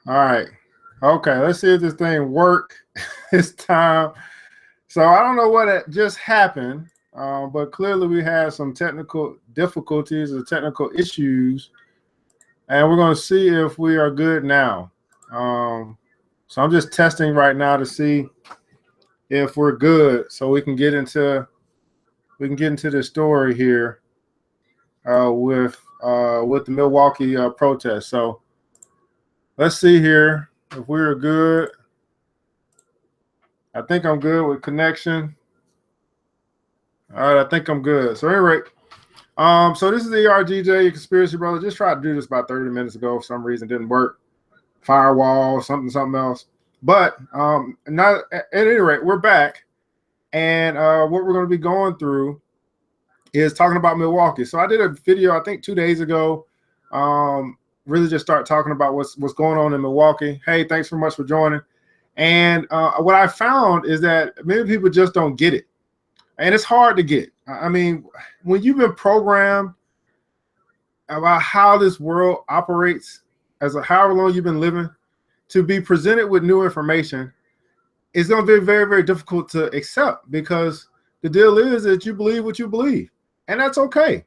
All right. Okay, let's see if this thing work this time. So I don't know what just happened, but clearly we had some technical difficulties or technical issues, and we're going to see if we are good now. So I'm just testing right now to see if we're good, so we can get into the story here with the Milwaukee protest. So let's see here if we're good. I think I'm good with connection. All right, I think I'm good. So anyway, so this is the ERGJ, your conspiracy brother. Just tried to do this about 30 minutes ago. For some reason, it didn't work. Firewall, something else. But not at any rate, we're back, and what we're going to be going through is talking about Milwaukee. So I did a video, I think 2 days ago. Really just start talking about what's going on in Milwaukee. Hey, thanks so much for joining. And what I found is that many people just don't get it. And it's hard to get. I mean, when you've been programmed about how this world operates, however long you've been living, to be presented with new information, it's going to be very, very difficult to accept, because the deal is that you believe what you believe, and that's okay.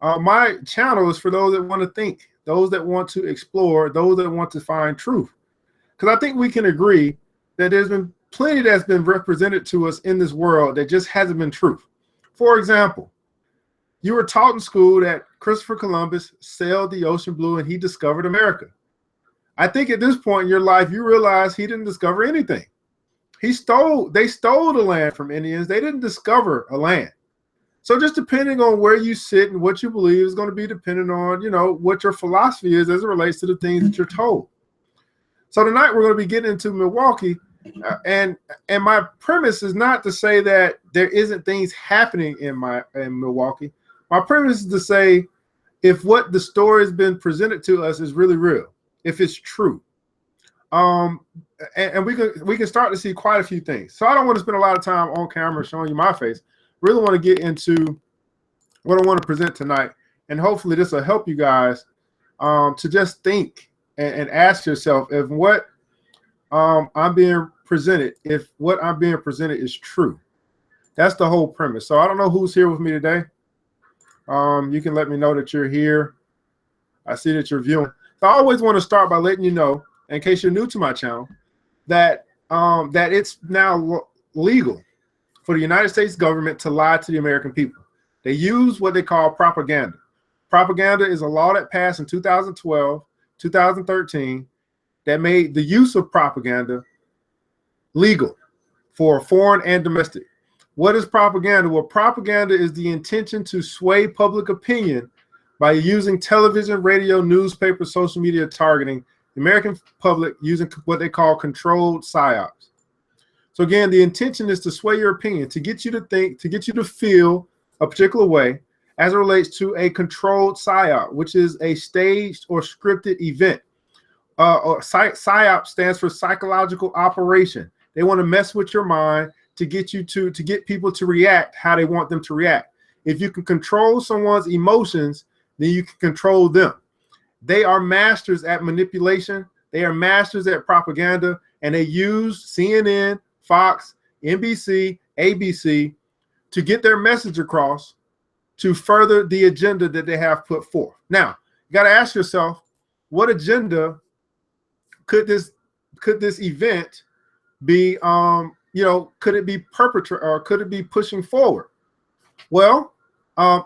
My channel is for those that want to think, those that want to explore, those that want to find truth. Because I think we can agree that there's been plenty that's been represented to us in this world that just hasn't been truth. For example, you were taught in school that Christopher Columbus sailed the ocean blue and he discovered America. I think at this point in your life, you realize he didn't discover anything. They stole the land from Indians. They didn't discover a land. So just depending on where you sit and what you believe is going to be dependent on, what your philosophy is as it relates to the things that you're told. So tonight we're going to be getting into Milwaukee, and my premise is not to say that there isn't things happening in Milwaukee. My premise is to say if what the story has been presented to us is really real, if it's true, and we can start to see quite a few things. So I don't want to spend a lot of time on camera showing you my face. Really want to get into what I want to present tonight, and hopefully this will help you guys to just think and ask yourself if what I'm being presented, is true. That's the whole premise. So I don't know who's here with me today. You can let me know that you're here. I see that you're viewing. So I always want to start by letting you know, in case you're new to my channel, that that it's now legal for the United States government to lie to the American people. They use what they call propaganda. Propaganda is a law that passed in 2012, 2013, that made the use of propaganda legal for foreign and domestic. What is propaganda? Well, propaganda is the intention to sway public opinion by using television, radio, newspaper, social media targeting the American public using what they call controlled psy-ops. So again, the intention is to sway your opinion, to get you to think, to get you to feel a particular way as it relates to a controlled psy-op, which is a staged or scripted event. PSYOP stands for psychological operation. They want to mess with your mind to get you to get people to react how they want them to react. If you can control someone's emotions, then you can control them. They are masters at manipulation. They are masters at propaganda, and they use CNN, Fox, NBC, ABC to get their message across to further the agenda that they have put forth. Now, you got to ask yourself, what agenda could this event be, could it be perpetrated, or could it be pushing forward? Well,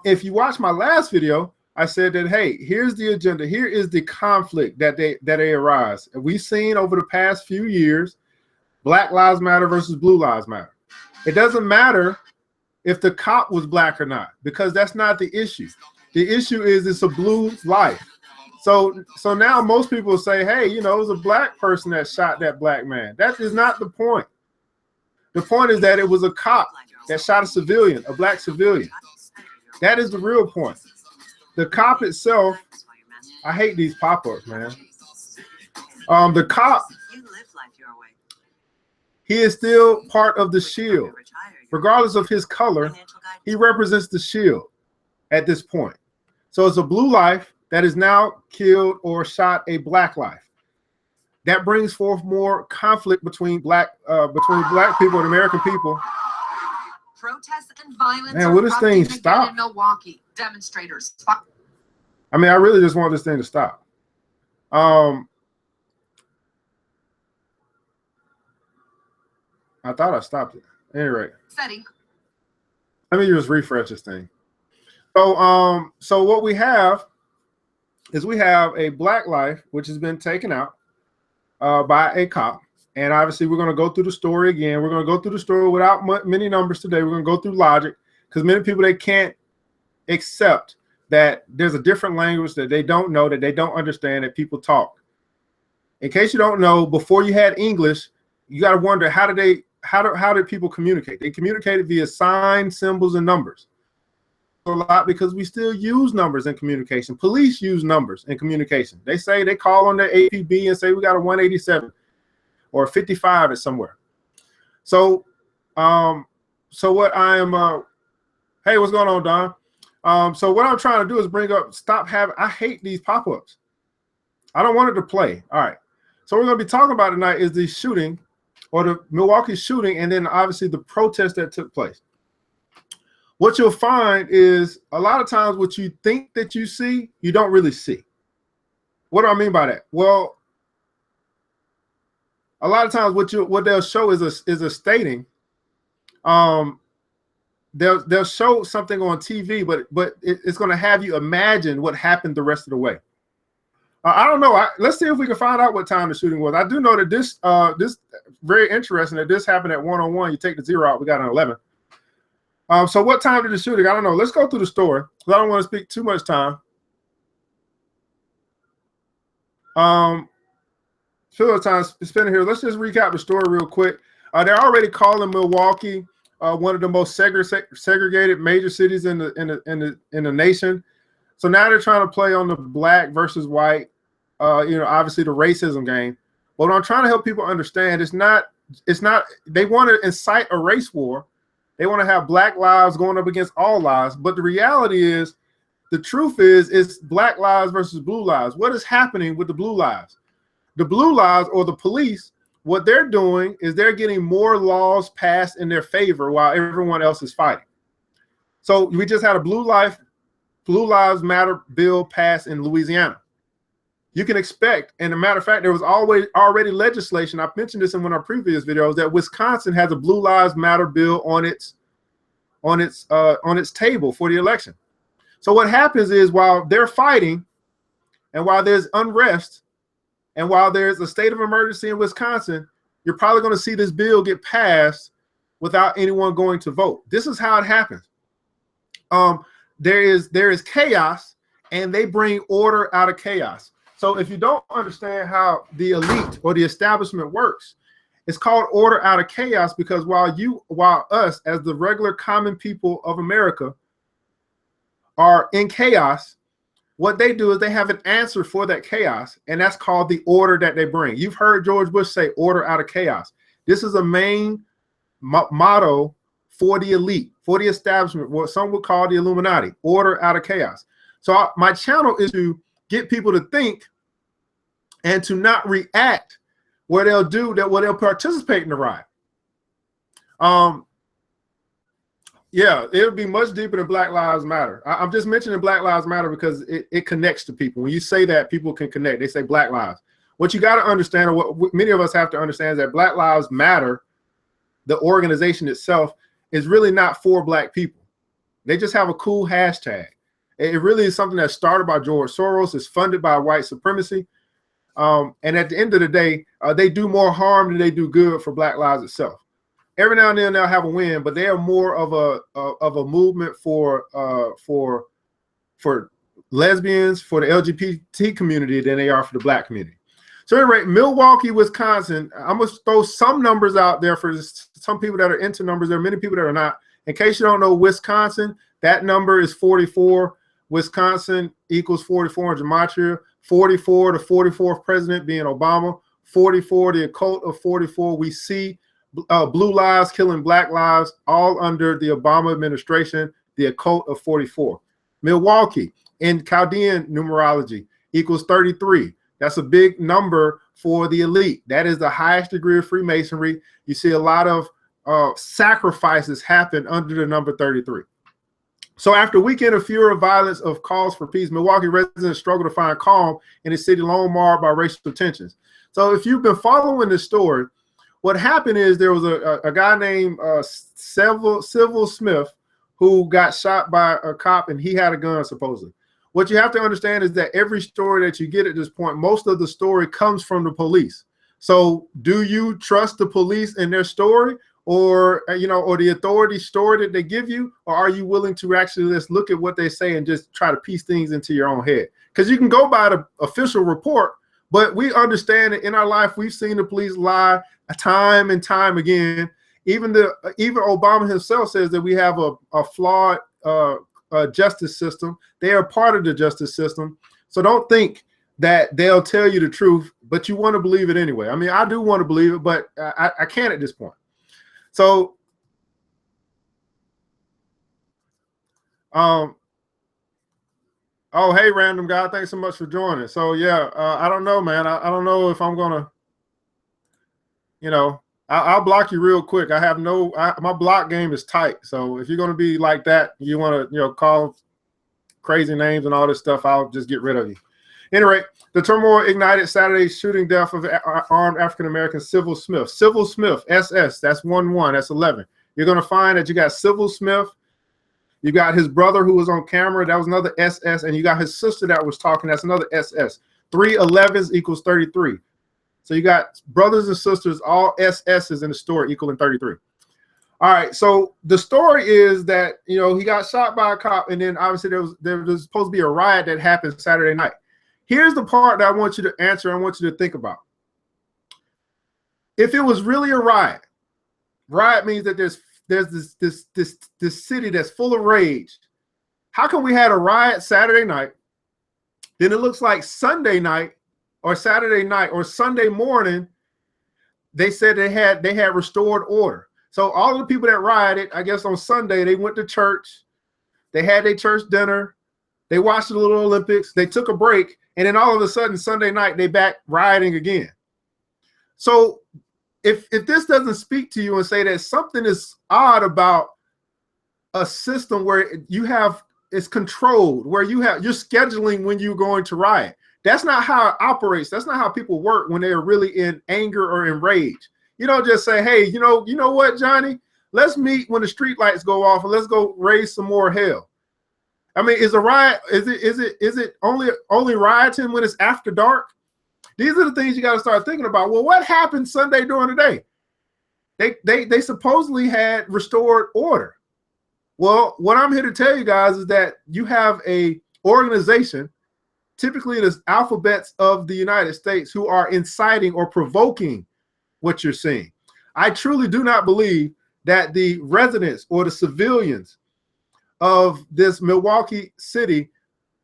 if you watch my last video, I said that, hey, here's the agenda. Here is the conflict that they arise. And we've seen over the past few years, Black Lives Matter versus Blue Lives Matter. It doesn't matter if the cop was black or not, because that's not the issue. The issue is it's a blue life. So now most people say, hey, it was a black person that shot that black man. That is not the point. The point is that it was a cop that shot a civilian, a black civilian. That is the real point. The cop itself, I hate these pop-ups, man. The cop, he is still part of the shield. Regardless of his color, he represents the shield at this point. So it's a blue life that is now killed or shot a black life. that brings forth more conflict between black people and American people. Protests and violence. Man, will this thing stop? In Milwaukee, demonstrators. I mean, I really just want this thing to stop. I thought I stopped it. At any rate, setting. Let me just refresh this thing. So what we have is we have a black life which has been taken out by a cop. And obviously, we're going to go through the story again. We're going to go through the story without many numbers today. We're going to go through logic because many people, they can't accept that there's a different language that they don't know, that they don't understand, that people talk. In case you don't know, before you had English, you got to wonder, how did people communicate? They communicated via signs, symbols, and numbers. A lot because we still use numbers in communication. Police use numbers in communication. They say they call on their APB and say we got a 187 or 55 at somewhere. So what I am hey, what's going on, Don? So what I'm trying to do is bring up, I hate these pop-ups. I don't want it to play. All right. So what we're going to be talking about tonight is the shooting, or the Milwaukee shooting, and then obviously the protest that took place. What you'll find is a lot of times what you think that you see, you don't really see. What do I mean by that? Well, a lot of times what they'll show is a stating. They'll show something on TV, but it's going to have you imagine what happened the rest of the way. I don't know. Let's see if we can find out what time the shooting was. I do know that this very interesting that this happened at 1:01. You take the 0 out, we got an 11. So what time did the shooting? I don't know. Let's go through the story because I don't want to speak too much time. Fill the time spending here. Let's just recap the story real quick. They're already calling Milwaukee one of the most segregated major cities in the nation. So now they're trying to play on the black versus white, obviously the racism game. But what I'm trying to help people understand, it's not. They want to incite a race war. They want to have black lives going up against all lives. But the reality is, the truth is, it's black lives versus blue lives. What is happening with the blue lives? The blue lives, or the police, what they're doing is they're getting more laws passed in their favor while everyone else is fighting. So we just had a Blue Lives Matter bill passed in Louisiana. You can expect, and a matter of fact, there was already legislation. I mentioned this in one of our previous videos that Wisconsin has a Blue Lives Matter bill on its table for the election. So what happens is, while they're fighting, and while there's unrest, and while there's a state of emergency in Wisconsin, you're probably going to see this bill get passed without anyone going to vote. This is how it happens. There is chaos, and they bring order out of chaos. So if you don't understand how the elite or the establishment works, it's called order out of chaos, because while us as the regular common people of America are in chaos, what they do is they have an answer for that chaos, and that's called the order that they bring. You've heard George Bush say order out of chaos. This is a main motto for the elite, for the establishment, what some would call the Illuminati, order out of chaos. So my channel is to get people to think and to not react where they'll participate in the riot. Yeah, it'll be much deeper than Black Lives Matter. I'm just mentioning Black Lives Matter because it connects to people. When you say that, people can connect. They say Black Lives. What you got to understand, or what many of us have to understand, is that Black Lives Matter, the organization itself, is really not for black people. They just have a cool hashtag. It really is something that's started by George Soros. It's funded by white supremacy. And at the end of the day, they do more harm than they do good for Black lives itself. Every now and then they'll have a win, but they are more of a movement for lesbians, for the LGBT community, than they are for the black community. So anyway, Milwaukee, Wisconsin, I'm going to throw some numbers out there for some people that are into numbers. There are many people that are not. In case you don't know, Wisconsin, that number is 44. Wisconsin equals 44 in gematria. 44, the 44th president being Obama. 44, the occult of 44. We see blue lives killing black lives, all under the Obama administration, the occult of 44. Milwaukee, in Chaldean numerology, equals 33. That's a big number for the elite. That is the highest degree of Freemasonry. You see a lot of sacrifices happen under the number 33. So after a weekend of fear of violence of calls for peace, Milwaukee residents struggle to find calm in a city long marred by racial tensions. So if you've been following this story, what happened is there was a guy named Civil Smith who got shot by a cop, and he had a gun supposedly. What you have to understand is that every story that you get at this point, most of the story comes from the police. So do you trust the police in their story, or or the authority story that they give you, or are you willing to actually just look at what they say and just try to piece things into your own head? Because you can go by the official report, but we understand that in our life we've seen the police lie time and time again. Even Obama himself says that we have a flawed justice system. They are part of the justice system. So don't think that they'll tell you the truth, but you want to believe it anyway. I mean, I do want to believe it, but I can't at this point. So, oh, hey, random guy, thanks so much for joining. So yeah, I don't know, man. I don't know if I'm gonna, I'll block you real quick. I have my block game is tight. So if you're going to be like that, you want to, call crazy names and all this stuff, I'll just get rid of you. Anyway, the turmoil ignited Saturday's shooting death of armed African-American Civil Smith. Civil Smith, SS, that's 1-1, that's 11. You're going to find that you got Civil Smith, you got his brother who was on camera, that was another SS, and you got his sister that was talking, that's another SS. 3 11s equals 33. So you got brothers and sisters, all SS's in the story equaling 33. All right, so the story is that, he got shot by a cop, and then obviously there was supposed to be a riot that happened Saturday night. Here's the part that I want you to answer, I want you to think about. If it was really a riot means that there's this city that's full of rage. How come we had a riot Saturday night, then it looks like Sunday night or Saturday night or Sunday morning, they said they had restored order. So all of the people that rioted, I guess on Sunday, they went to church, they had their church dinner, they watched the Little Olympics, they took a break, and then all of a sudden Sunday night they back rioting again. So if this doesn't speak to you and say that something is odd about a system where it's controlled, where you're scheduling when you're going to riot. That's not how it operates. That's not how people work when they're really in anger or in rage. You don't just say, hey, you know what, Johnny? Let's meet when the street lights go off and let's go raise some more hell. I mean, is a riot, is it only rioting when it's after dark? These are the things you got to start thinking about. Well, what happened Sunday during the day? They supposedly had restored order. Well, what I'm here to tell you guys is that you have a organization, typically the alphabets of the United States, who are inciting or provoking what you're seeing. I truly do not believe that the residents or the civilians of this Milwaukee city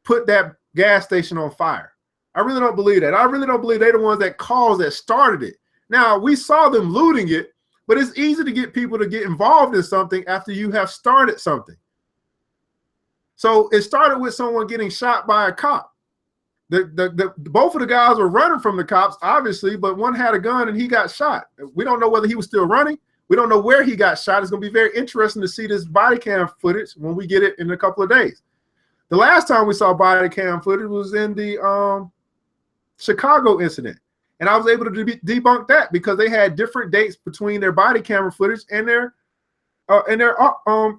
put that gas station on fire. I really don't believe that. I really don't believe they're the ones that started it. Now, we saw them looting it, but it's easy to get people to get involved in something after you have started something. So it started with someone getting shot by a cop. Both of the guys were running from the cops, obviously, but one had a gun and he got shot. We don't know whether he was still running. We don't know where he got shot. It's going to be very interesting to see this body cam footage when we get it in a couple of days. The last time we saw body cam footage was in the Chicago incident. And I was able to debunk that because they had different dates between their body camera footage and their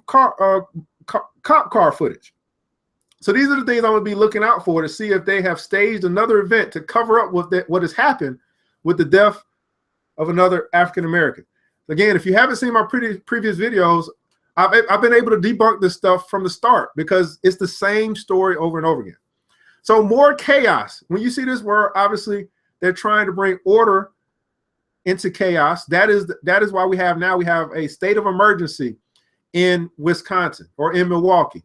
cop car footage. So these are the things I'm going to be looking out for to see if they have staged another event to cover up what has happened with the death of another African American. Again, if you haven't seen my previous videos, I've been able to debunk this stuff from the start because it's the same story over and over again. So more chaos. When you see this word, obviously they're trying to bring order into chaos. That is why we have a state of emergency in Wisconsin or in Milwaukee.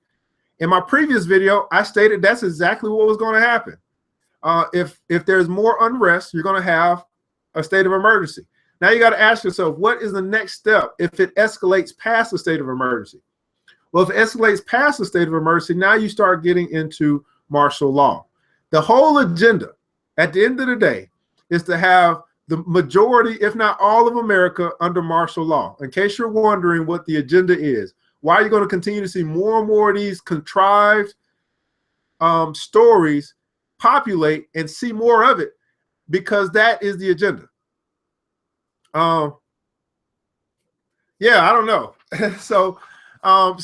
In my previous video, I stated that's exactly what was going to happen. If there's more unrest, you're going to have a state of emergency. Now you got to ask yourself, what is the next step if it escalates past the state of emergency? Well, if it escalates past the state of emergency, now you start getting into martial law. The whole agenda, at the end of the day, is to have the majority, if not all of America, under martial law. In case you're wondering what the agenda is, why are you going to continue to see more and more of these contrived stories populate and see more of it? Because that is the agenda. Yeah, I don't know. So I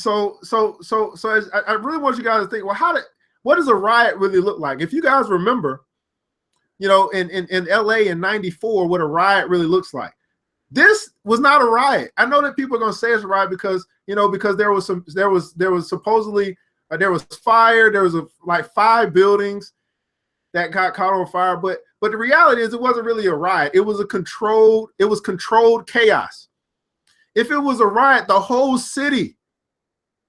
really want you guys to think, well, what does a riot really look like? If you guys remember, you know, in LA in '94, what a riot really looks like. This was not a riot. I know that people are going to say it's a riot because, you know, because there was supposedly there was fire. There was like 5 buildings that got caught on fire. But the reality is it wasn't really a riot. It was controlled chaos. If it was a riot, the whole city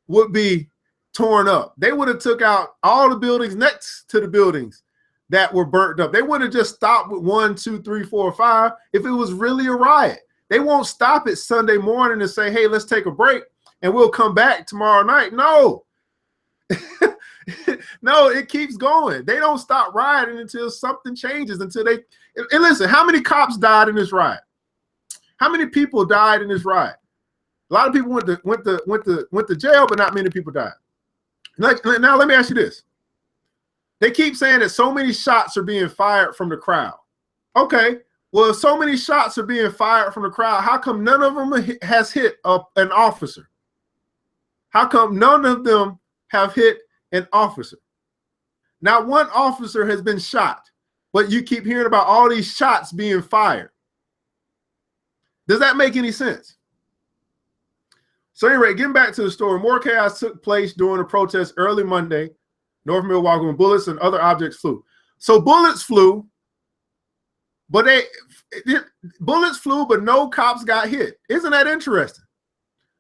would be torn up. They would have took out all the buildings next to the buildings that were burnt up. They wouldn't have just stopped with 1, 2, 3, 4, 5 if it was really a riot. They won't stop it Sunday morning and say, hey, let's take a break and we'll come back tomorrow night. No. No, it keeps going. They don't stop rioting until something changes, until they and listen, how many cops died in this riot? How many people died in this riot? A lot of people went to jail, but not many people died. Now let me ask you this. They keep saying that so many shots are being fired from the crowd. Okay, well, if so many shots are being fired from the crowd, how come none of them has hit an officer? How come none of them have hit an officer? Not one officer has been shot, but you keep hearing about all these shots being fired. Does that make any sense? So anyway, getting back to the story, more chaos took place during a protest early Monday, North Milwaukee, when bullets and other objects flew. So bullets flew, but no cops got hit. Isn't that interesting?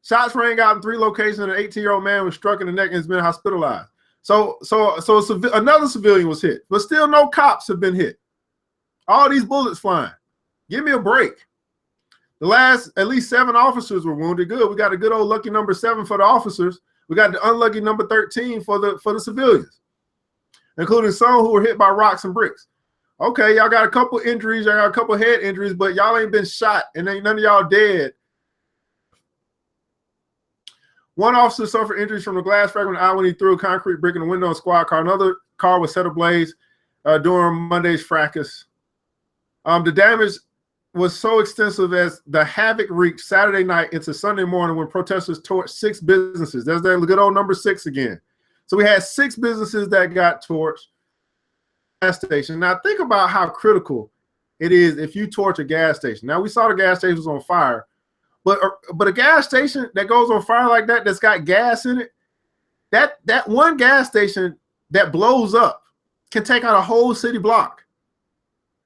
Shots rang out in 3 locations, and an 18-year-old man was struck in the neck and has been hospitalized. So another civilian was hit, but still no cops have been hit. All these bullets flying. Give me a break. At least 7 officers were wounded. Good. We got a good old lucky number 7 for the officers. We got the unlucky number 13 for the civilians, including some who were hit by rocks and bricks. Okay, y'all got a couple injuries. Y'all got a couple head injuries, but y'all ain't been shot, and ain't none of y'all dead. One officer suffered injuries from a glass fragment when he threw a concrete brick in the window of a squad car. Another car was set ablaze during Monday's fracas. The damage was so extensive as the havoc reached Saturday night into Sunday morning when protesters torched 6 businesses. There's that good old number 6 again. So we had 6 businesses that got torched. Gas station. Now think about how critical it is if you torch a gas station. Now we saw the gas station was on fire, but a gas station that goes on fire like that, that's got gas in it, that one gas station that blows up can take out a whole city block.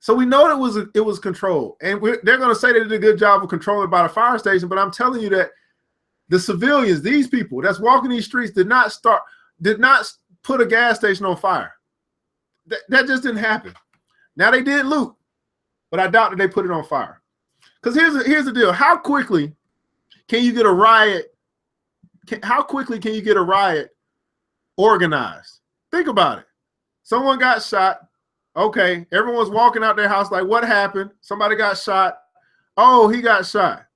So we know that it was controlled, and they're going to say they did a good job of controlling it by the fire station. But I'm telling you that the civilians, these people that's walking these streets, did not put a gas station on fire. That just didn't happen. Now they did loot, but I doubt that they put it on fire. Because here's the deal: how quickly can you get a riot? How quickly can you get a riot organized? Think about it. Someone got shot. Okay, everyone's walking out their house like, what happened? Somebody got shot. Oh, he got shot.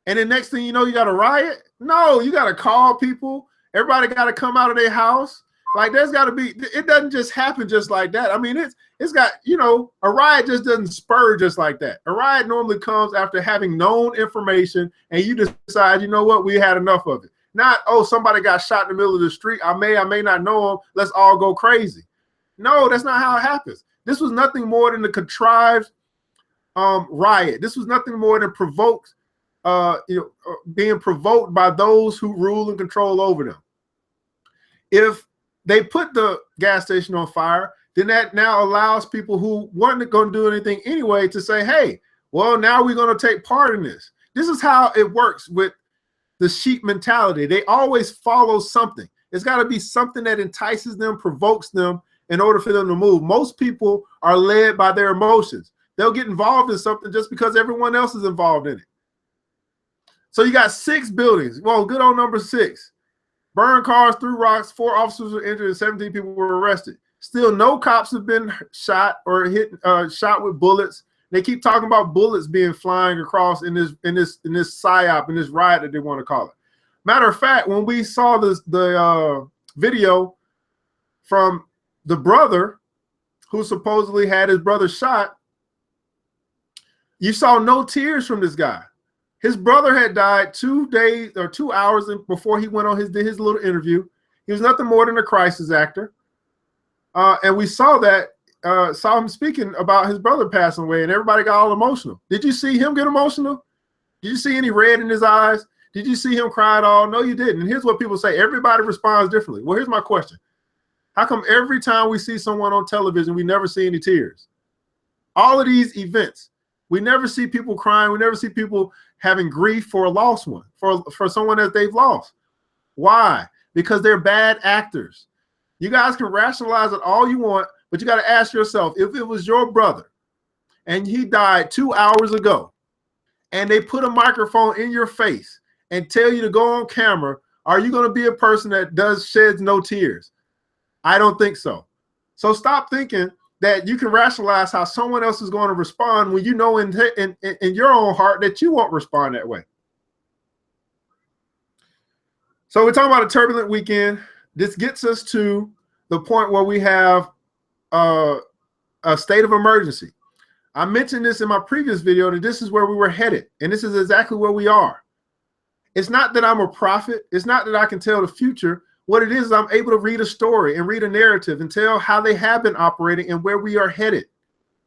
And then next thing you know, you got a riot? No, you got to call people. Everybody got to come out of their house. Like, there's got to be, it doesn't just happen just like that. I mean, it's got, you know, a riot just doesn't spur just like that. A riot normally comes after having known information and you decide, you know what, we had enough of it. Not, oh, somebody got shot in the middle of the street. I may not know him. Let's all go crazy. No, that's not how it happens. This was nothing more than a contrived riot. This was nothing more than being provoked by those who rule and control over them. If they put the gas station on fire, then that now allows people who weren't going to do anything anyway to say, hey, well, now we're going to take part in this. This is how it works with the sheep mentality. They always follow something. It's got to be something that entices them, provokes them, in order for them to move. Most people are led by their emotions. They'll get involved in something just because everyone else is involved in it. So you got 6 buildings. Well, good old number 6. Burned cars, threw rocks, 4 officers were injured, and 17 people were arrested. Still, no cops have been shot or shot with bullets. They keep talking about bullets being flying across in this psy-op, in this riot that they want to call it. Matter of fact, when we saw the video from the brother who supposedly had his brother shot, you saw no tears from this guy. His brother had died 2 days or 2 hours before he went on his little interview. He was nothing more than a crisis actor. And we saw him speaking about his brother passing away, and everybody got all emotional. Did you see him get emotional? Did you see any red in his eyes? Did you see him cry at all? No, you didn't. And here's what people say. Everybody responds differently. Well, here's my question. How come every time we see someone on television, we never see any tears? All of these events, we never see people crying. We never see people having grief for a lost one, for someone that they've lost. Why? Because they're bad actors. You guys can rationalize it all you want, but you got to ask yourself, if it was your brother and he died 2 hours ago and they put a microphone in your face and tell you to go on camera, are you going to be a person that sheds no tears? I don't think so. So stop thinking that you can rationalize how someone else is going to respond when you know in your own heart that you won't respond that way. So we're talking about a turbulent weekend. This gets us to the point where we have a state of emergency. I mentioned this in my previous video that this is where we were headed, and this is exactly where we are. It's not that I'm a prophet. It's not that I can tell the future. What it is I'm able to read a story and read a narrative and tell how they have been operating and where we are headed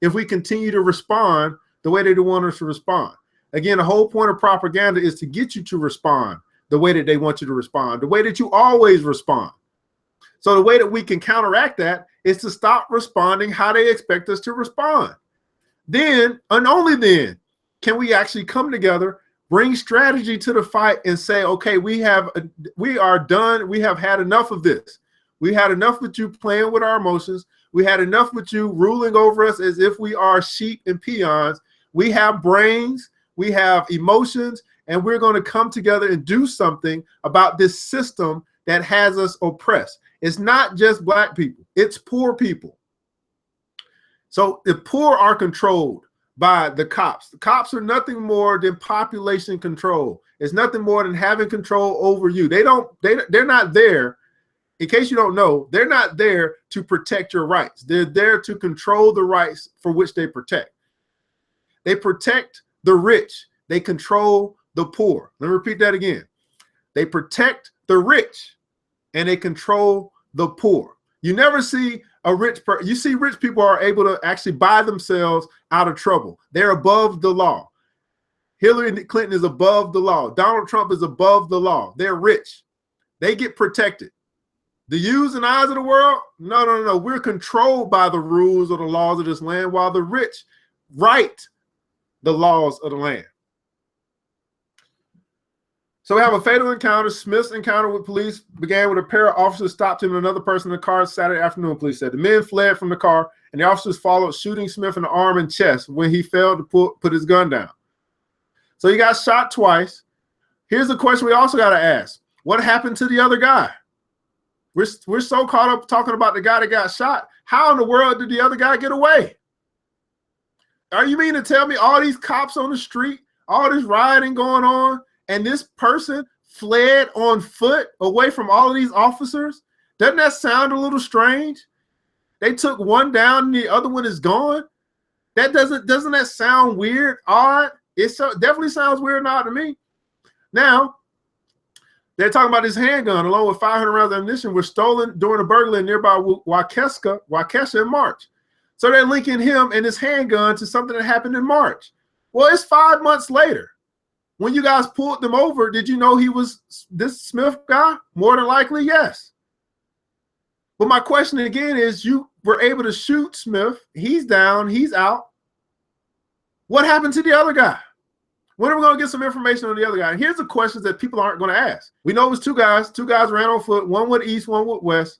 if we continue to respond the way they want us to respond. Again, the whole point of propaganda is to get you to respond the way that they want you to respond, the way that you always respond. So the way that we can counteract that is to stop responding how they expect us to respond. Then, and only then, can we actually come together, bring strategy to the fight, and say, okay, we are done. We have had enough of this. We had enough with you playing with our emotions. We had enough with you ruling over us as if we are sheep and peons. We have brains. We have emotions, and we're going to come together and do something about this system that has us oppressed. It's not just black people. It's poor people. So the poor are controlled by the cops. The cops are nothing more than population control. It's nothing more than having control over you. They're not there, in case you don't know, they're not there to protect your rights. They're there to control the rights for which they protect. They protect the rich. They control the poor. Let me repeat that again. They protect the rich and they control the poor. You never see a rich person. You see rich people are able to actually buy themselves out of trouble. They're above the law. Hillary Clinton is above the law. Donald Trump is above the law. They're rich. They get protected. The yous and eyes of the world, no. We're controlled by the rules or the laws of this land, while the rich write the laws of the land. So we have a fatal encounter. Smith's encounter with police began with a pair of officers stopped him and another person in the car Saturday afternoon, police said. The men fled from the car, and the officers followed, shooting Smith in the arm and chest when he failed to put his gun down. So he got shot twice. Here's the question we also got to ask. What happened to the other guy? We're so caught up talking about the guy that got shot. How in the world did the other guy get away? Are you mean to tell me all these cops on the street, all this rioting going on, and this person fled on foot away from all of these officers? Doesn't that sound a little strange? They took one down and the other one is gone. That doesn't that sound weird, odd? It definitely sounds weird and odd to me. Now, they're talking about his handgun along with 500 rounds of ammunition were stolen during a burglary in nearby Waukesha in March. So they're linking him and his handgun to something that happened in March. Well, it's 5 months later. When you guys pulled them over, did you know he was this Smith guy? More than likely, yes. But my question again is, you were able to shoot Smith. He's down. He's out. What happened to the other guy? When are we going to get some information on the other guy? And here's the questions that people aren't going to ask. We know it was two guys. Two guys ran on foot. One went east, one went west.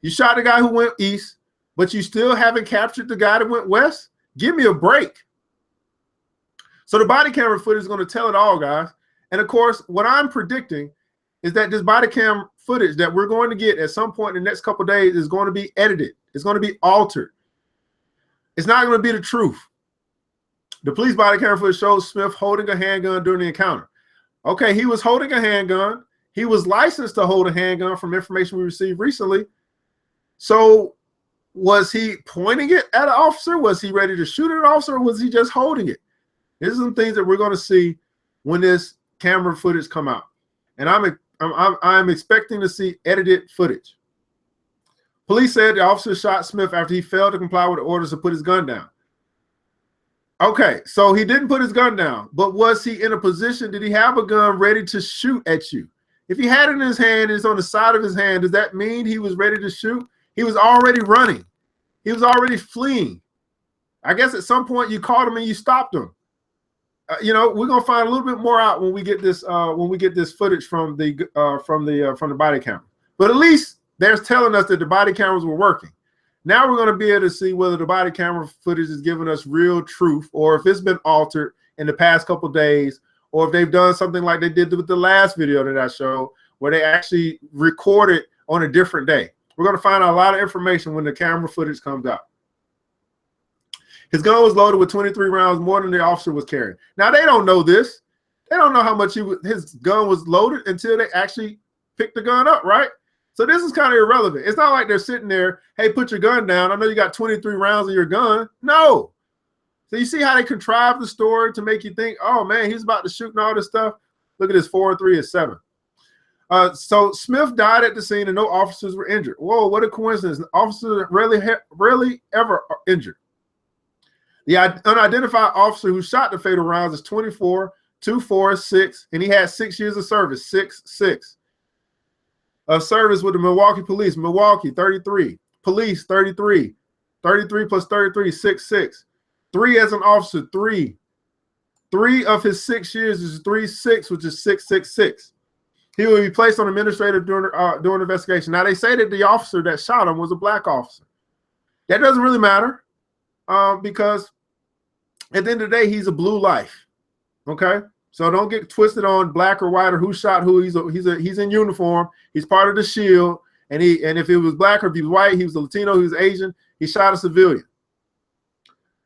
You shot the guy who went east, but you still haven't captured the guy that went west? Give me a break. So the body camera footage is going to tell it all, guys. And of course, what I'm predicting is that this body cam footage that we're going to get at some point in the next couple of days is going to be edited. It's going to be altered. It's not going to be the truth. The police body camera footage shows Smith holding a handgun during the encounter. Okay, he was holding a handgun. He was licensed to hold a handgun from information we received recently. So was he pointing it at an officer? Was he ready to shoot at an officer, or was he just holding it? These are some things that we're going to see when this camera footage come out. And I'm expecting to see edited footage. Police said the officer shot Smith after he failed to comply with the orders to put his gun down. Okay, so he didn't put his gun down, but was he in a position, did he have a gun ready to shoot at you? If he had it in his hand, it's on the side of his hand, does that mean he was ready to shoot? He was already running. He was already fleeing. I guess at some point you caught him and you stopped him. You know, we're gonna find a little bit more out when we get this footage from the body camera. But at least they're telling us that the body cameras were working. Now we're going to be able to see whether the body camera footage is giving us real truth, or if it's been altered in the past couple of days, or if they've done something like they did with the last video that I showed, where they actually recorded on a different day. We're going to find out a lot of information when the camera footage comes out. His gun was loaded with 23 rounds, more than the officer was carrying. Now, they don't know this. They don't know how much his gun was loaded until they actually picked the gun up, right? So this is kind of irrelevant. It's not like they're sitting there, hey, put your gun down. I know you got 23 rounds in your gun. No. So you see how they contrived the story to make you think, oh, man, he's about to shoot and all this stuff. Look at this, 4 and 3 is 7. So Smith died at the scene and no officers were injured. Whoa, what a coincidence. Officers rarely ever injured. The unidentified officer who shot the fatal rounds is 24, 2, 6, and he had 6 years of service, 6 of service with the Milwaukee police. Milwaukee, 33. Police, 33. 33 plus 33, 6. 3 as an officer, 3. 3 of his 6 years is 3-6, which is 666. He will be placed on administrative during the investigation. Now, they say that the officer that shot him was a black officer. That doesn't really matter because at the end of the day, he's a blue life. Okay? So don't get twisted on black or white or who shot who. He's in uniform. He's part of the shield. And if it was black or if he was white, he was a Latino, he was Asian. He shot a civilian.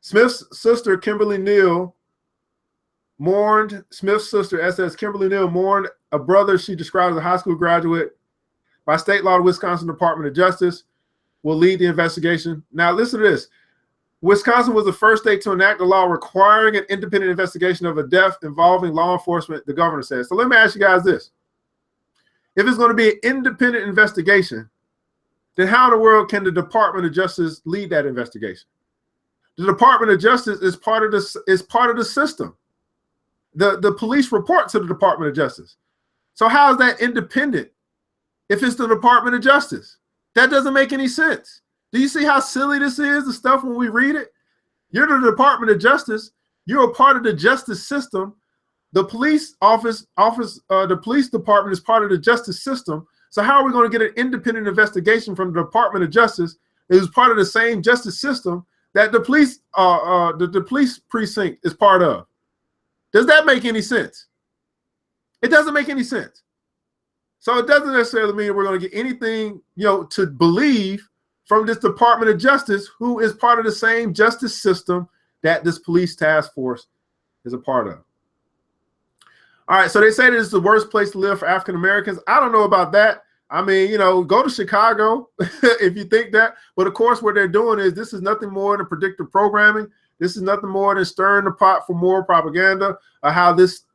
Smith's sister, Kimberly Neal, mourned. Smith's sister, SS Kimberly Neal, mourned a brother she described as a high school graduate. By state law, the Wisconsin Department of Justice will lead the investigation. Now, listen to this. Wisconsin was the first state to enact a law requiring an independent investigation of a death involving law enforcement, the governor says. So let me ask you guys this. If it's going to be an independent investigation, then how in the world can the Department of Justice lead that investigation? The Department of Justice is part of the system. The police report to the Department of Justice. So how is that independent if it's the Department of Justice? That doesn't make any sense. Do you see how silly this is, the stuff when we read it? You're the Department of Justice. You're a part of the justice system. The police the police department is part of the justice system. So how are we going to get an independent investigation from the Department of Justice that is part of the same justice system that the police precinct is part of? Does that make any sense? It doesn't make any sense. So it doesn't necessarily mean we're going to get anything, to believe from this Department of Justice, who is part of the same justice system that this police task force is a part of. All right, so they say this is the worst place to live for African Americans. I don't know about that. I mean, go to Chicago if you think that. But of course, what they're doing is this is nothing more than predictive programming. This is nothing more than stirring the pot for more propaganda of how this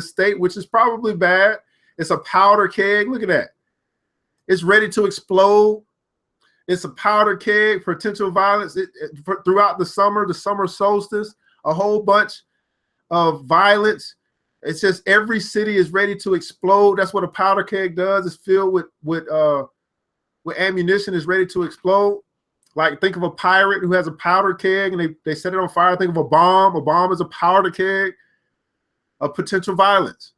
state, which is probably bad, it's a powder keg. Look at that. It's ready to explode. It's a powder keg, potential violence throughout the summer solstice, a whole bunch of violence. It's just every city is ready to explode. That's what a powder keg does. It's filled with ammunition. Is ready to explode. Like think of a pirate who has a powder keg and they set it on fire. Think of a bomb. A bomb is a powder keg of potential violence.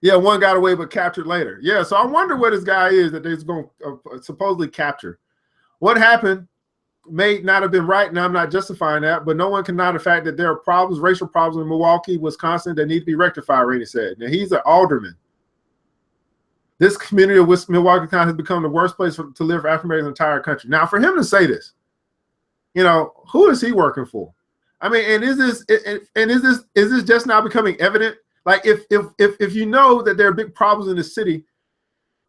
Yeah, one got away but captured later. Yeah, so I wonder where this guy is that they're going to supposedly capture. What happened may not have been right, and I'm not justifying that, but no one can deny the fact that there are problems, racial problems in Milwaukee, Wisconsin that need to be rectified, Rainey said. Now, he's an alderman. This community of Milwaukee County has become the worst place to live for African Americans in the entire country. Now, for him to say this, You know, who is he working for? I mean, and is this just now becoming evident? Like, if you know that there are big problems in the city,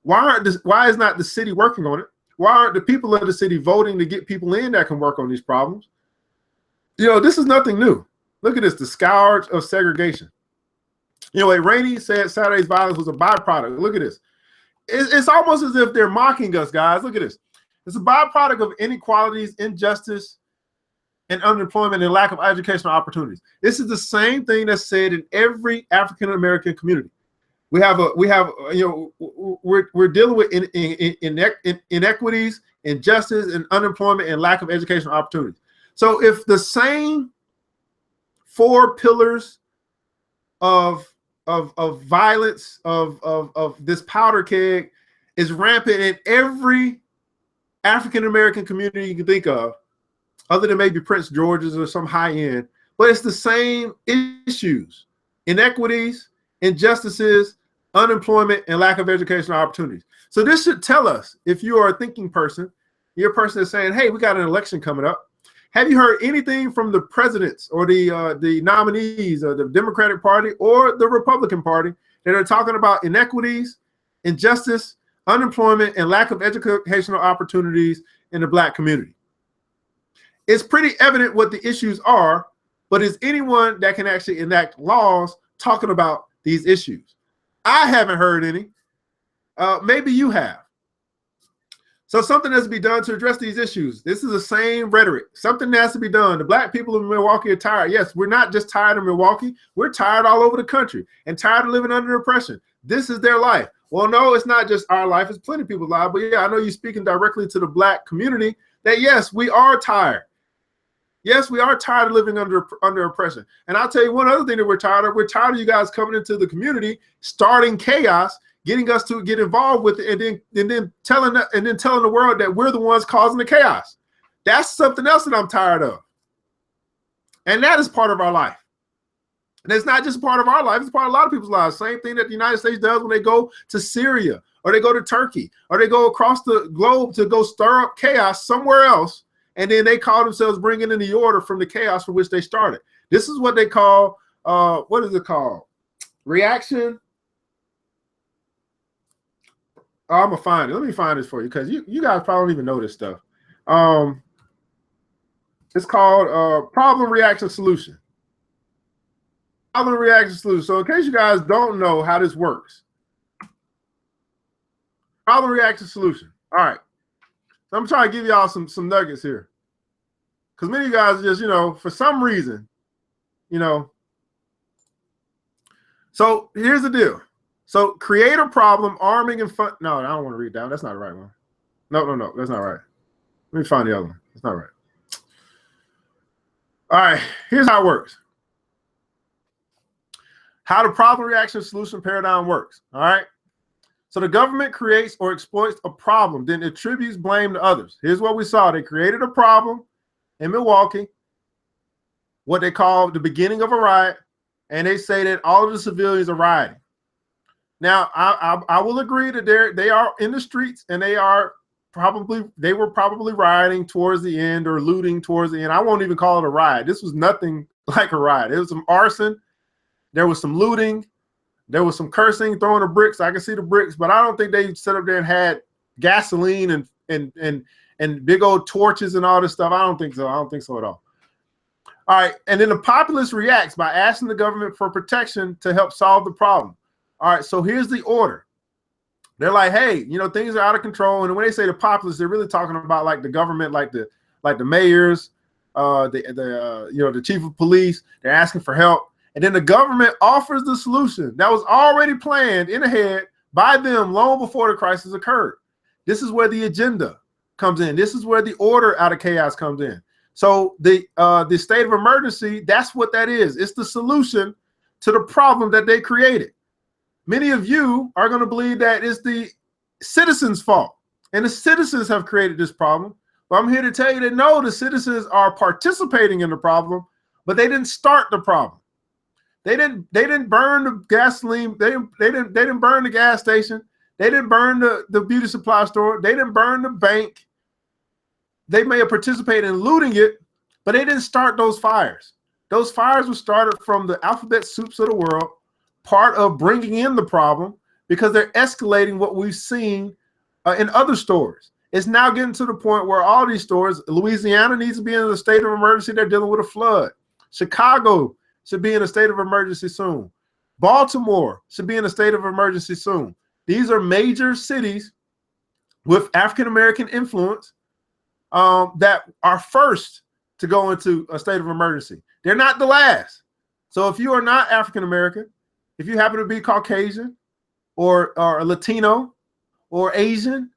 why is not the city working on it? Why aren't the people of the city voting to get people in that can work on these problems? You know, this is nothing new. Look at this, the scourge of segregation. You know, Rainey said Saturday's violence was a byproduct. Look at this. It's almost as if they're mocking us, guys. Look at this. It's a byproduct of inequalities, injustice, and unemployment and lack of educational opportunities. This is the same thing that's said in every African American community. We're dealing with inequities, injustice, and unemployment and lack of educational opportunities. So if the same 4 pillars of violence of this powder keg is rampant in every African American community you can think of, other than maybe Prince George's or some high end, but it's the same issues: inequities, injustices, unemployment, and lack of educational opportunities. So this should tell us, if you are a thinking person, you're a person that's saying, hey, we got an election coming up. Have you heard anything from the presidents or the nominees of the Democratic Party or the Republican Party that are talking about inequities, injustice, unemployment, and lack of educational opportunities in the Black community? It's pretty evident what the issues are, but is anyone that can actually enact laws talking about these issues? I haven't heard any. Maybe you have. So something has to be done to address these issues. This is the same rhetoric. Something has to be done. The Black people of Milwaukee are tired. Yes, we're not just tired of Milwaukee. We're tired all over the country and tired of living under oppression. This is their life. Well, no, it's not just our life. It's plenty of people's lives. But yeah, I know you're speaking directly to the Black community that, yes, we are tired. Yes, we are tired of living under oppression. And I'll tell you one other thing that we're tired of. We're tired of you guys coming into the community, starting chaos, getting us to get involved with it, and then telling the world that we're the ones causing the chaos. That's something else that I'm tired of. And that is part of our life. And it's not just part of our life, it's part of a lot of people's lives. Same thing that the United States does when they go to Syria, or they go to Turkey, or they go across the globe to go stir up chaos somewhere else. And then they call themselves bringing in the order from the chaos from which they started. This is what they call, what is it called? Reaction. Oh, I'm gonna find it. Let me find this for you, because you guys probably don't even know this stuff. It's called problem reaction solution. Problem reaction solution. So in case you guys don't know how this works, problem reaction solution. All right. So I'm trying to give y'all some nuggets here, because many of you guys just, for some reason, So here's the deal. So create a problem, arming and fun. No, I don't want to read that. That's not the right one. No, that's not right. Let me find the other one. That's not right. All right, here's how it works. How the problem reaction solution paradigm works. All right. So the government creates or exploits a problem, then attributes blame to others. Here's what we saw. They created a problem in Milwaukee, what they call the beginning of a riot, and they say that all of the civilians are rioting. Now, I will agree that they are in the streets, and they were probably rioting towards the end, or looting towards the end. I won't even call it a riot. This was nothing like a riot. It was some arson. There was some looting. There was some cursing, throwing the bricks. I can see the bricks, but I don't think they set up there and had gasoline and big old torches and all this stuff. I don't think so. I don't think so at all. All right. And then the populace reacts by asking the government for protection to help solve the problem. All right. So here's the order. They're like, hey, things are out of control. And when they say the populace, they're really talking about like the government, like the mayors, the chief of police. They're asking for help. And then the government offers the solution that was already planned in ahead by them long before the crisis occurred. This is where the agenda comes in. This is where the order out of chaos comes in. So the state of emergency, that's what that is. It's the solution to the problem that they created. Many of you are going to believe that it's the citizens' fault, and the citizens have created this problem. But I'm here to tell you that no, the citizens are participating in the problem, but they didn't start the problem. They didn't burn the gasoline. They didn't burn the gas station. They didn't burn the beauty supply store. They didn't burn the bank. they may have participated in looting it, but they didn't start those fires. Those fires were started from the alphabet soups of the world, part of bringing in the problem, because they're escalating what we've seen in other stores. It's now getting to the point where all these stores, Louisiana needs to be in a state of emergency. They're dealing with a flood. Chicago should be in a state of emergency soon. Baltimore should be in a state of emergency soon. These are major cities with African-American influence that are first to go into a state of emergency. They're not the last. So if you are not African-American, if you happen to be Caucasian or Latino or Asian,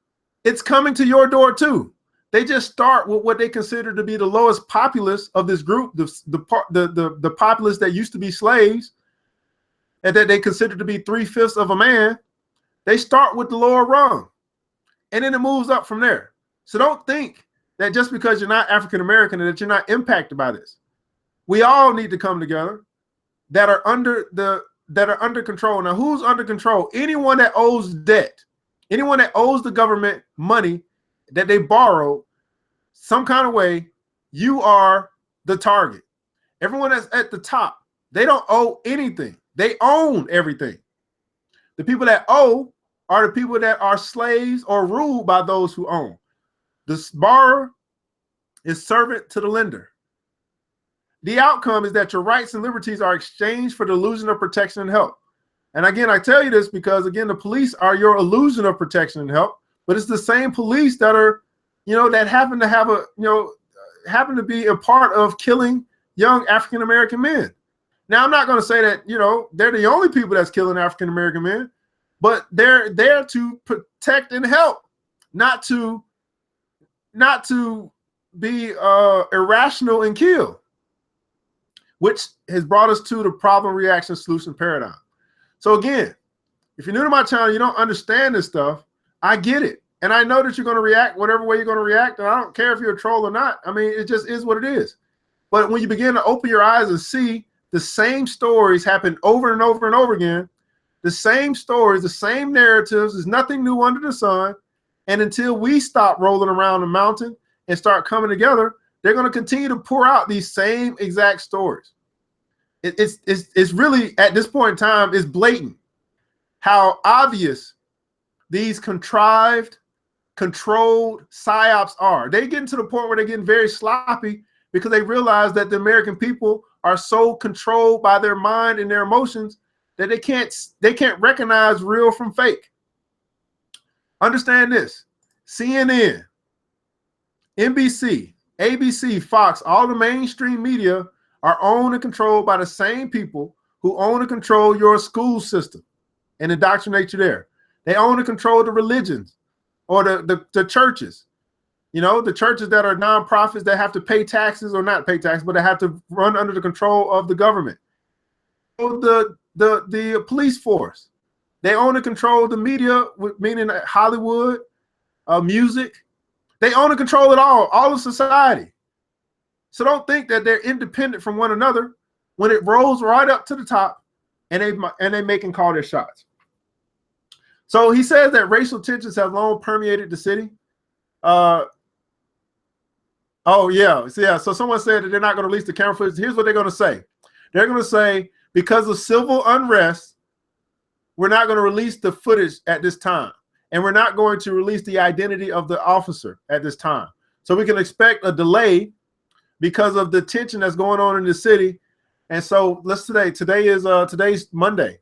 it's coming to your door too. They just start with what they consider to be the lowest populace of this group, the populace that used to be slaves, and that they consider to be 3/5 of a man. They start with the lower rung, and then it moves up from there. So don't think that just because you're not African American that you're not impacted by this. We all need to come together that are under control. Now, who's under control? Anyone that owes debt, anyone that owes the government money that they borrowed some kind of way, you are the target. Everyone that's at the top, they don't owe anything. They own everything. The people that owe are the people that are slaves or ruled by those who own. The borrower is servant to the lender. The outcome is that your rights and liberties are exchanged for the illusion of protection and help. And again, I tell you this because, again, the police are your illusion of protection and help, but it's the same police that are, that happen to have happen to be a part of killing young African-American men. Now, I'm not going to say that, they're the only people that's killing African-American men, but they're there to protect and help, not to be irrational and kill, which has brought us to the problem, reaction, solution paradigm. So again, if you're new to my channel, you don't understand this stuff, I get it. And I know that you're going to react whatever way you're going to react. And I don't care if you're a troll or not. I mean, it just is what it is. But when you begin to open your eyes and see the same stories happen over and over and over again, the same stories, the same narratives, there's nothing new under the sun. And until we stop rolling around the mountain and start coming together, they're going to continue to pour out these same exact stories. It's really, at this point in time, it's blatant how obvious these contrived, controlled psy-ops are. They get to the point where they're getting very sloppy because they realize that the American people are so controlled by their mind and their emotions that they can't recognize real from fake. Understand this: CNN, NBC, ABC, Fox, all the mainstream media are owned and controlled by the same people who own and control your school system and indoctrinate you there. They own and control the religions or the churches. The churches that are nonprofits that have to pay taxes, or not pay taxes, but they have to run under the control of the government. The police force. They own and control the media, meaning Hollywood, music. They own and control it all of society. So don't think that they're independent from one another when it rolls right up to the top and they make and call their shots. So he says that racial tensions have long permeated the city. Oh, yeah. So someone said that they're not going to release the camera footage. Here's what they're going to say. They're going to say, because of civil unrest, we're not going to release the footage at this time. And we're not going to release the identity of the officer at this time. So we can expect a delay because of the tension that's going on in the city. And so today's Monday.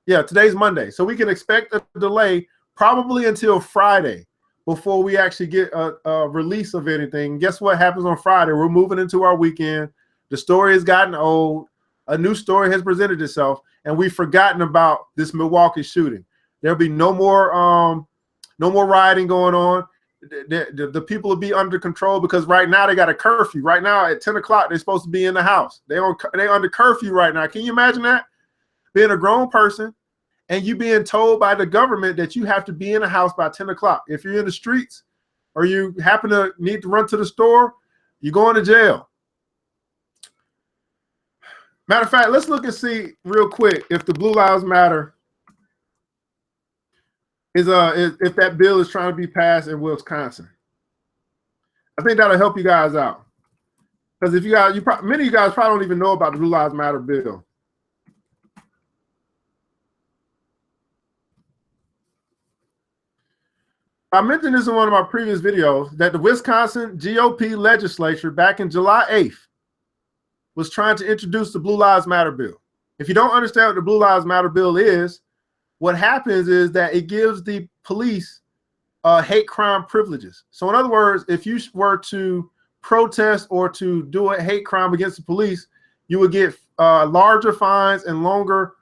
Yeah, today's Monday. So we can expect a delay probably until Friday before we actually get a release of anything. Guess what happens on Friday? We're moving into our weekend. The story has gotten old. A new story has presented itself, and we've forgotten about this Milwaukee shooting. There'll be no more rioting going on. The people will be under control because right now they got a curfew. Right now at 10 o'clock, they're supposed to be in the house. They're under curfew right now. Can you imagine that? Being a grown person and you being told by the government that you have to be in the house by 10 o'clock. If you're in the streets or you happen to need to run to the store, you're going to jail. Matter of fact, let's look and see real quick if the Blue Lives Matter if that bill is trying to be passed in Wisconsin. I think that'll help you guys out. Because if you guys, many of you guys probably don't even know about the Blue Lives Matter bill. I mentioned this in one of my previous videos that the Wisconsin GOP legislature back in July 8th was trying to introduce the Blue Lives Matter bill. If you don't understand what the Blue Lives Matter bill is, what happens is that it gives the police hate crime privileges. So in other words, if you were to protest or to do a hate crime against the police, you would get larger fines and longer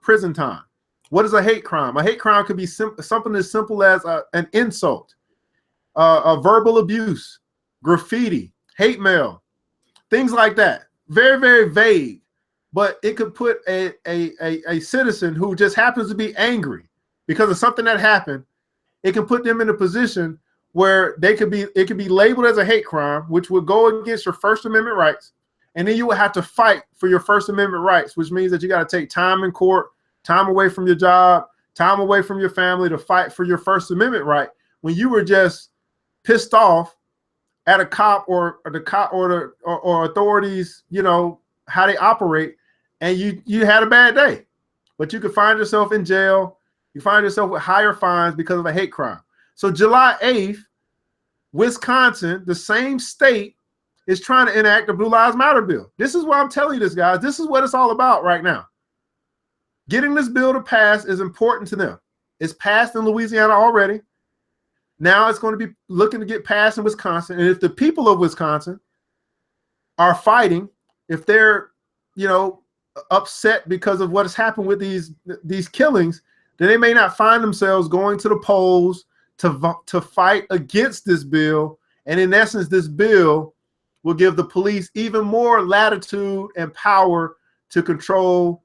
prison time. What is a hate crime? A hate crime could be something as simple as an insult, a verbal abuse, graffiti, hate mail, things like that. Very, very vague. But it could put a citizen who just happens to be angry because of something that happened. It can put them in a position where it could be labeled as a hate crime, which would go against your First Amendment rights. And then you would have to fight for your First Amendment rights, which means that you got to take time in court, time away from your job, time away from your family to fight for your First Amendment right when you were just pissed off at a cop or authorities, you know, how they operate, and you had a bad day. But you could find yourself in jail. You find yourself with higher fines because of a hate crime. So July 8th, Wisconsin, the same state, is trying to enact the Blue Lives Matter bill. This is why I'm telling you this, guys. This is what it's all about right now. Getting this bill to pass is important to them. It's passed in Louisiana already. Now it's going to be looking to get passed in Wisconsin. And if the people of Wisconsin are fighting, if they're, you know, upset because of what has happened with these killings, then they may not find themselves going to the polls to fight against this bill. And in essence, this bill will give the police even more latitude and power to control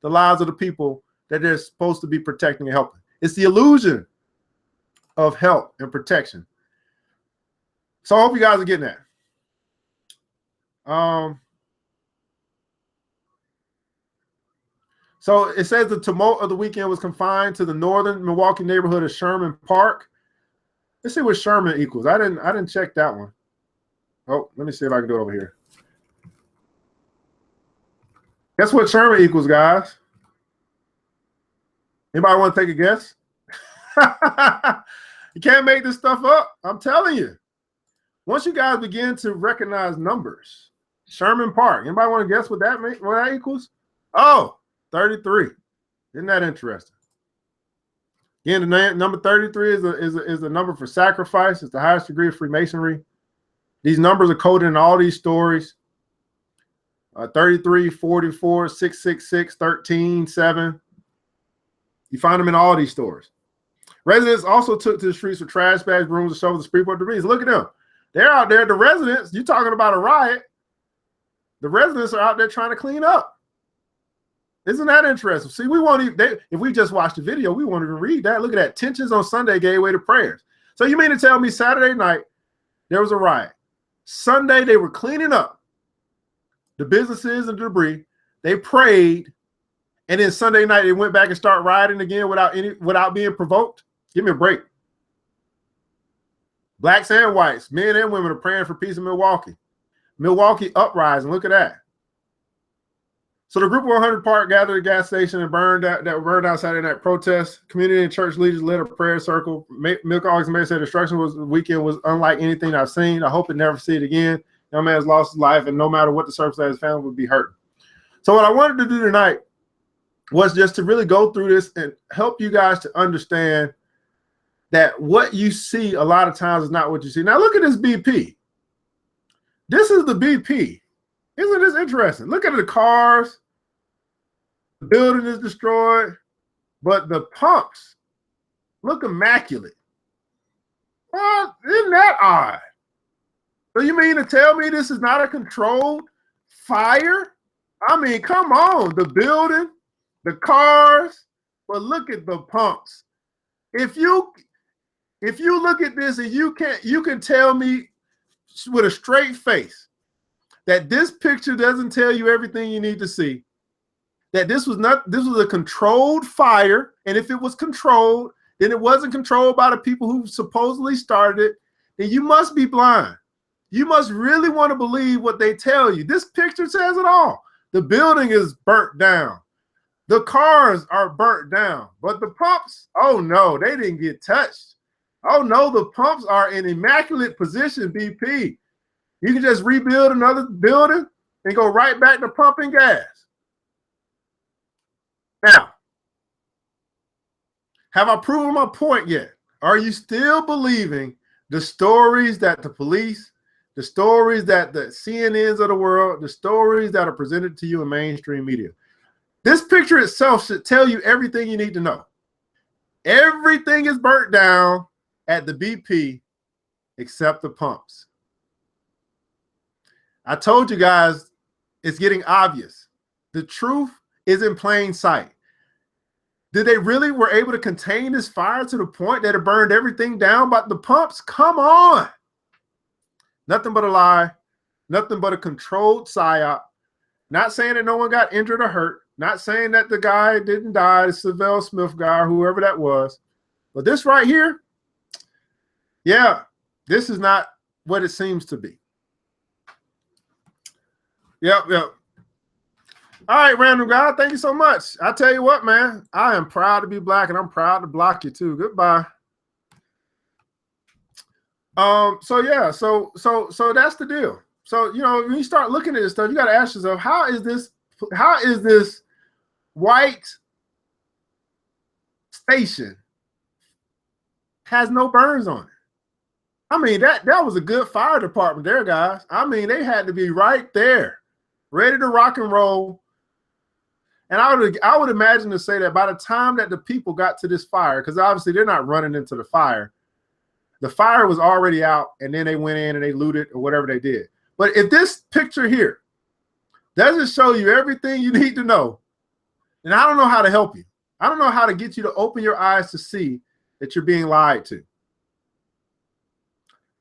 the lives of the people that they're supposed to be protecting and helping. It's the illusion of help and protection. So I hope you guys are getting that. So it says the tumult of the weekend was confined to the northern Milwaukee neighborhood of Sherman Park. Let's see what Sherman equals. I didn't check that one. Oh, let me see if I can do it over here. Guess what Sherman equals, guys? Anybody want to take a guess? You can't make this stuff up. I'm telling you. Once you guys begin to recognize numbers, Sherman Park. Anybody want to guess what that equals? Oh, 33. Isn't that interesting? Again, the number 33 is a number for sacrifice. It's the highest degree of Freemasonry. These numbers are coded in all these stories. 33, 44, 666, 13, 7. You find them in all these stories. Residents also took to the streets with trash bags, brooms, and shovels to sweep up debris. Look at them. They're out there. The residents, you're talking about a riot. The residents are out there trying to clean up. Isn't that interesting? See, we won't even, if we just watch the video, we won't even read that. Look at that. Tensions on Sunday gave way to prayers. So you mean to tell me Saturday night there was a riot? Sunday they were cleaning up the businesses and debris. They prayed, and then Sunday night they went back and started rioting again without being provoked. Give me a break. Blacks and whites, men and women are praying for peace in Milwaukee. Milwaukee uprising. Look at that. So the group of 100 Park gathered at a gas station and burned out Saturday night protest. Community and church leaders led a prayer circle. Milwaukee Mayor said destruction the weekend was unlike anything I've seen. I hope to never see it again. Young man has lost his life, and no matter what the circumstances, his family would be hurt. So what I wanted to do tonight was just to really go through this and help you guys to understand that what you see a lot of times is not what you see. Now look at this BP. This is the BP. Isn't this interesting? Look at the cars. The building is destroyed, but the pumps look immaculate. Well, isn't that odd? So you mean to tell me this is not a controlled fire? I mean, come on. The building, the cars, but look at the pumps. If you look at this and you can tell me with a straight face that this picture doesn't tell you everything you need to see, that this was a controlled fire, and if it was controlled, then it wasn't controlled by the people who supposedly started it, then you must be blind. You must really want to believe what they tell you. This picture says it all. The building is burnt down. The cars are burnt down. But the pumps, oh no, they didn't get touched. Oh no, the pumps are in immaculate position, BP. You can just rebuild another building and go right back to pumping gas. Now, have I proven my point yet? Are you still believing the stories that the police, the stories that the CNNs of the world, the stories that are presented to you in mainstream media? This picture itself should tell you everything you need to know. Everything is burnt down at the BP except the pumps. I told you guys it's getting obvious. The truth is in plain sight. Did they really were able to contain this fire to the point that it burned everything down but the pumps? Come on. Nothing but a lie. Nothing but a controlled psy-op. Not saying that no one got injured or hurt. Not saying that the guy didn't die, the Savell Smith guy, or whoever that was. But this right here, yeah, this is not what it seems to be. Yep. All right, random guy, thank you so much. I tell you what, man, I am proud to be black, and I'm proud to block you too. Goodbye. So yeah, so that's the deal. So, you know, when you start looking at this stuff, you got to ask yourself, how is this white station has no burns on it? I mean, that was a good fire department there, guys. I mean, they had to be right there, ready to rock and roll. And I would imagine to say that by the time that the people got to this fire, because obviously they're not running into the fire was already out, and then they went in and they looted or whatever they did. But if this picture here doesn't show you everything you need to know, then I don't know how to help you. I don't know how to get you to open your eyes to see that you're being lied to.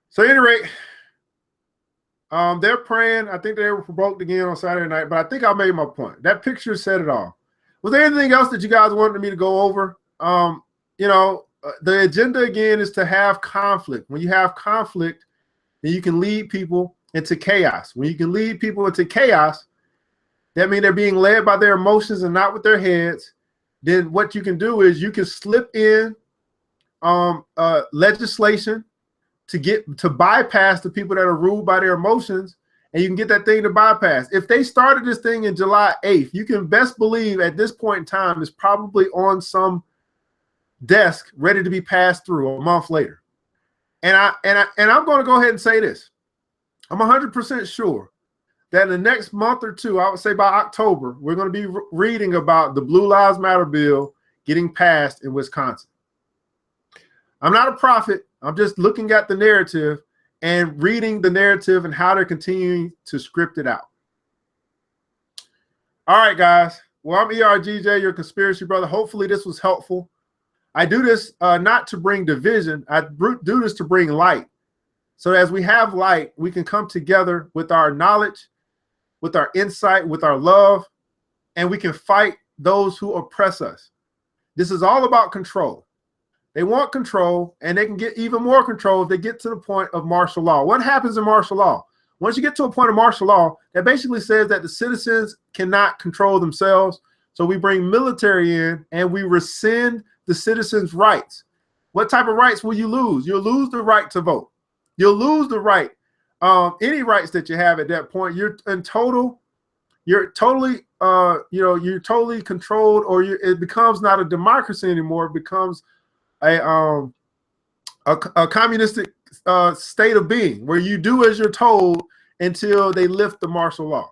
So at any rate, they're praying. I think they were provoked again on Saturday night, but I think I made my point. That picture said it all. Was there anything else that you guys wanted me to go over? You know, the agenda again is to have conflict. When you have conflict, then you can lead people into chaos. When you can lead people into chaos, that means they're being led by their emotions and not with their heads. Then what you can do is you can slip in legislation to bypass the people that are ruled by their emotions, and you can get that thing to bypass. If they started this thing in July 8th, you can best believe at this point in time it's probably on some desk ready to be passed through a month later. And I'm going to go ahead and say this. I'm 100% sure that in the next month or two, I would say by October, we're going to be reading about the Blue Lives Matter bill getting passed in Wisconsin. I'm not a prophet. I'm just looking at the narrative and reading the narrative and how they're continuing to script it out. All right, guys. Well, I'm ERGJ, your conspiracy brother. Hopefully this was helpful. I do this not to bring division. I do this to bring light. So as we have light, we can come together with our knowledge, with our insight, with our love, and we can fight those who oppress us. This is all about control. They want control, and they can get even more control if they get to the point of martial law. What happens in martial law? Once you get to a point of martial law, that basically says that the citizens cannot control themselves. So we bring military in and we rescind the citizens' rights. What type of rights will you lose? You'll lose the right to vote. You'll lose the right, any rights that you have at that point. You're totally controlled, or it becomes not a democracy anymore. It becomes a communistic state of being where you do as you're told until they lift the martial law.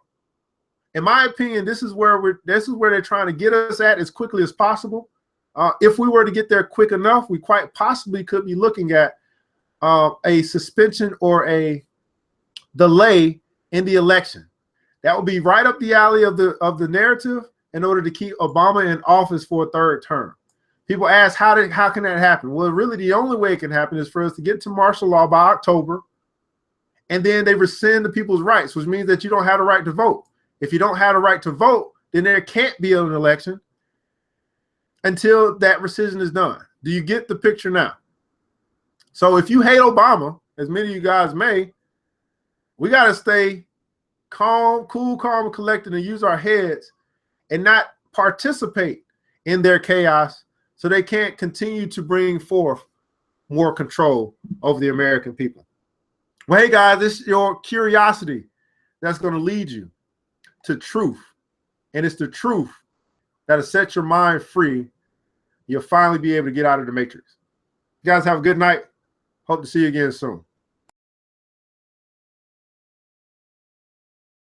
In my opinion, this is where they're trying to get us at as quickly as possible. If we were to get there quick enough, we quite possibly could be looking at a suspension or a delay in the election. That would be right up the alley of the narrative in order to keep Obama in office for a third term. People ask, how can that happen? Well, really, the only way it can happen is for us to get to martial law by October, and then they rescind the people's rights, which means that you don't have the right to vote. If you don't have the right to vote, then there can't be an election until that rescission is done. Do you get the picture now? So if you hate Obama as many of you guys may, we got to stay calm, cool, calm, and collected, and use our heads and not participate in their chaos so they can't continue to bring forth more control over the American people. Well, hey, guys, this is your curiosity that's going to lead you to truth. And it's the truth that'll set your mind free. You'll finally be able to get out of the matrix. You guys have a good night. Hope to see you again soon.